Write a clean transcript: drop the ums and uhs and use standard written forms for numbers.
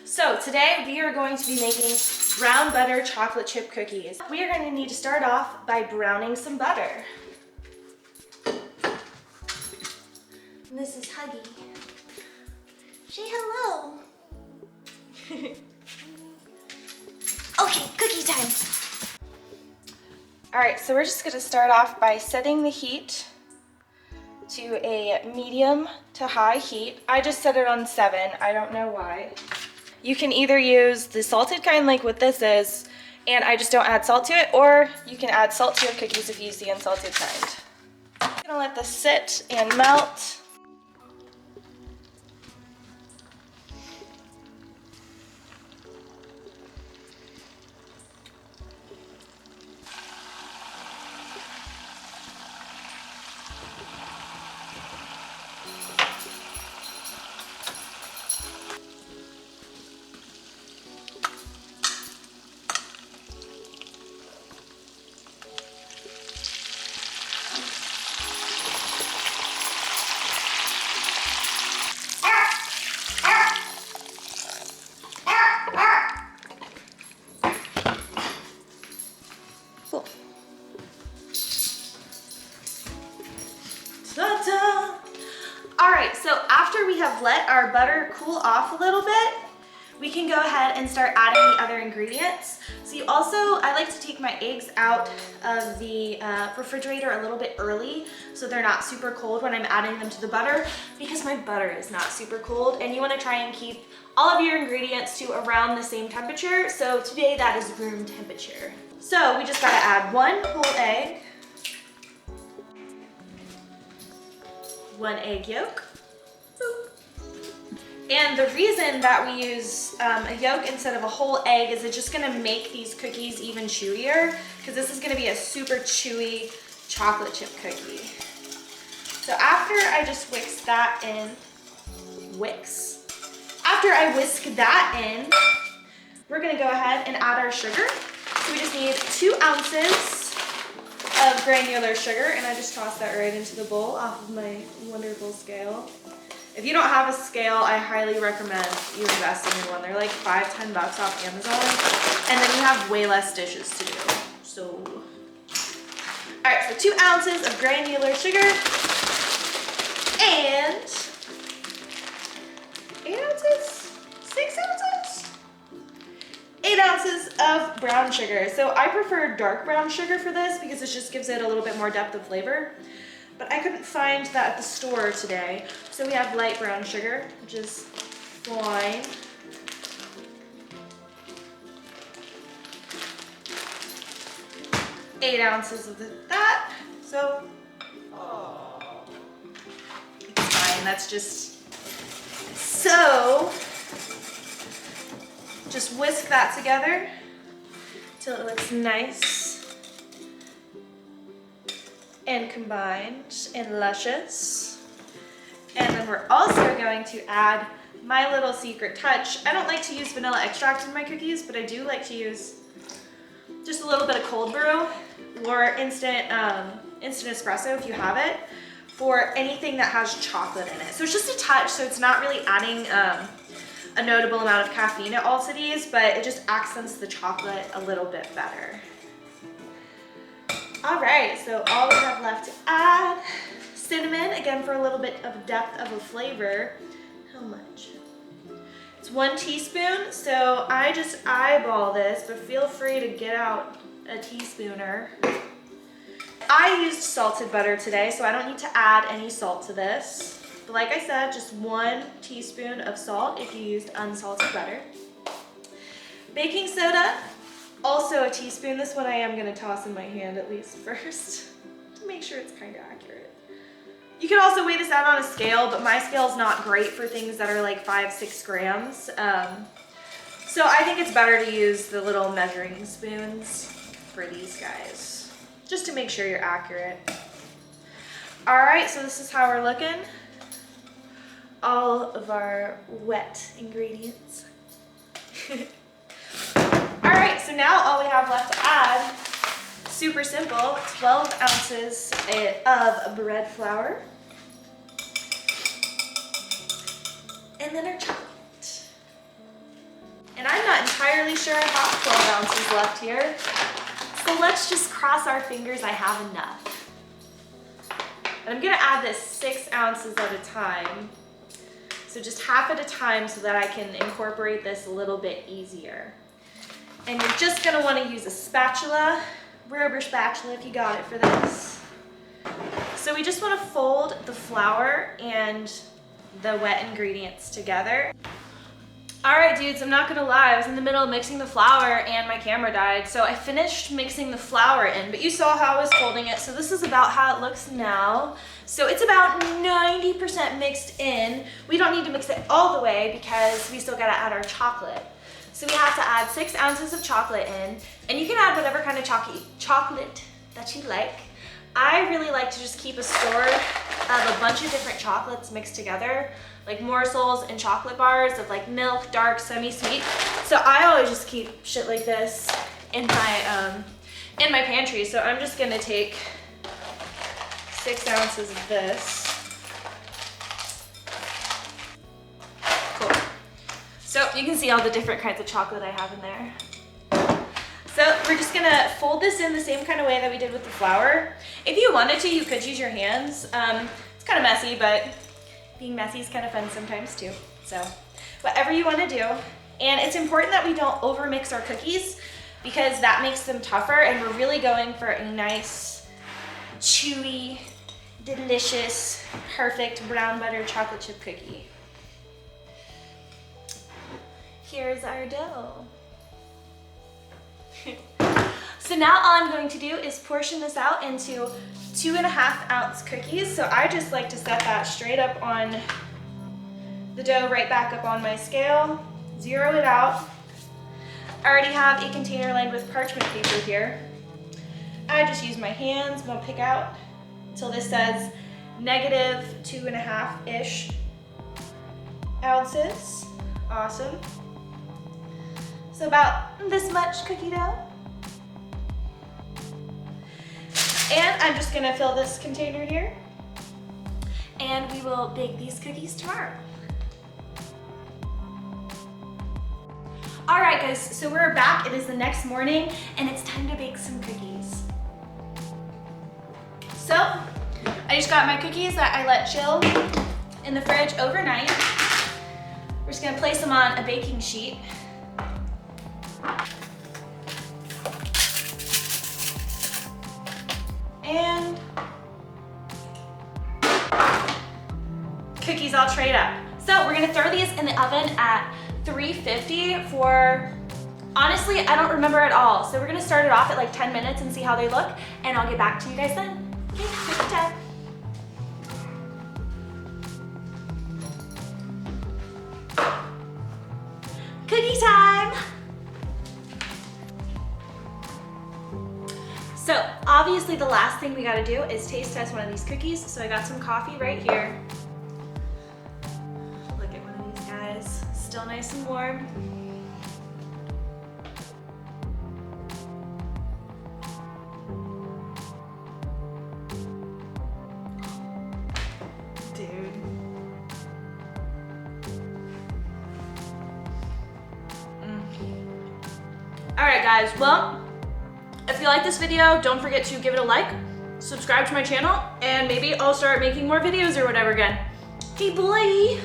So today we are going to be making brown butter chocolate chip cookies. We are going to need to start off by browning some butter. And this is Huggy. Say hello. Okay, cookie time. All right, so we're just going to start off by setting the heat to a medium to high heat. I just set it on 7. I don't know why. You can either use the salted kind like what this is, and I just don't add salt to it, or you can add salt to your cookies if you use the unsalted kind. I'm gonna let this sit and melt. Cool. Ta-da! All right, so after we have let our butter cool off a little bit, we can go ahead and start adding the other ingredients. So I like to take my eggs out of the refrigerator a little bit early so they're not super cold when I'm adding them to the butter, because my butter is not super cold and you want to try and keep all of your ingredients to around the same temperature. So today that is room temperature. So we just gotta add 1 whole egg, 1 egg yolk. Boop. And the reason that we use a yolk instead of a whole egg is it's just gonna make these cookies even chewier, because this is gonna be a super chewy chocolate chip cookie. So after I just whisk that in, after I whisk that in, we're gonna go ahead and add our sugar. So we just need 2 ounces of granular sugar, and I just toss that right into the bowl off of my wonderful scale. If you don't have a scale, I highly recommend you investing in one. They're like $5–10 off Amazon, and then you have way less dishes to do. So, all right, so 2 ounces of granular sugar and 8 ounces, 6 ounces, 8 ounces of brown sugar. So I prefer dark brown sugar for this because it just gives it a little bit more depth of flavor. But I couldn't find that at the store today. So we have light brown sugar, which is fine. Eight ounces of that. So, it's fine. That's just, so just whisk that together till it looks nice and combined and luscious. And then we're also going to add my little secret touch. I don't like to use vanilla extract in my cookies, but I do like to use just a little bit of cold brew or instant espresso if you have it, for anything that has chocolate in it. So it's just a touch, so it's not really adding a notable amount of caffeine at all to these, but it just accents the chocolate a little bit better. All right, so all we have left to add, cinnamon, again for a little bit of depth of a flavor. How much? It's 1 teaspoon, so I just eyeball this, but feel free to get out a teaspooner. I used salted butter today, so I don't need to add any salt to this. But like I said, just 1 teaspoon of salt if you used unsalted butter. Baking soda, also a teaspoon. This one I am going to toss in my hand at least first to make sure it's kind of accurate. You can also weigh this out on a scale, but my scale is not great for things that are like 5–6 grams. So I think it's better to use the little measuring spoons for these guys, just to make sure you're accurate. All right, so this is how we're looking. All of our wet ingredients. All right, so now all we have left to add, super simple, 12 ounces of bread flour. And then our chocolate. And I'm not entirely sure I have 12 ounces left here. So let's just cross our fingers I have enough. And I'm gonna add this 6 ounces at a time. So just half at a time so that I can incorporate this a little bit easier. And you're just gonna wanna use a spatula, rubber spatula if you got it for this. So we just wanna fold the flour and the wet ingredients together. All right, dudes, I'm not gonna lie, I was in the middle of mixing the flour and my camera died, so I finished mixing the flour in, but you saw how I was folding it, so this is about how it looks now. So it's about 90% mixed in. We don't need to mix it all the way because we still gotta add our chocolate. So we have to add 6 ounces of chocolate in, and you can add whatever kind of chocolate that you like. I really like to just keep a store of a bunch of different chocolates mixed together, like morsels and chocolate bars of like milk, dark, semi-sweet. So I always just keep shit like this in my pantry. So I'm just gonna take 6 ounces of this. Cool. So you can see all the different kinds of chocolate I have in there. So we're just gonna fold this in the same kind of way that we did with the flour. If you wanted to, you could use your hands. It's kind of messy, but being messy is kind of fun sometimes too. So whatever you wanna do. And it's important that we don't overmix our cookies because that makes them tougher, and we're really going for a nice, chewy, delicious, perfect brown butter chocolate chip cookie. Here's our dough. So now all I'm going to do is portion this out into 2.5 ounce cookies. So I just like to set that straight up on the dough, right back up on my scale, zero it out. I already have a container lined with parchment paper here. I just use my hands, I'm gonna pick out until this says -2.5-ish ounces. Awesome. So about this much cookie dough. And I'm just gonna fill this container here, and we will bake these cookies tomorrow. All right, guys, so we're back. It is the next morning, and it's time to bake some cookies. So I just got my cookies that I let chill in the fridge overnight. We're just gonna place them on a baking sheet. And cookies all trayed up. So we're gonna throw these in the oven at 350 for, honestly, I don't remember at all. So we're gonna start it off at like 10 minutes and see how they look, and I'll get back to you guys then. Okay, cookie time. Cookie time! So obviously the last thing we gotta do is taste test one of these cookies. So I got some coffee right here. Look at one of these guys, still nice and warm. Dude. All right, guys, well, if you like this video, don't forget to give it a like, subscribe to my channel, and maybe I'll start making more videos or whatever again. Hey, boy.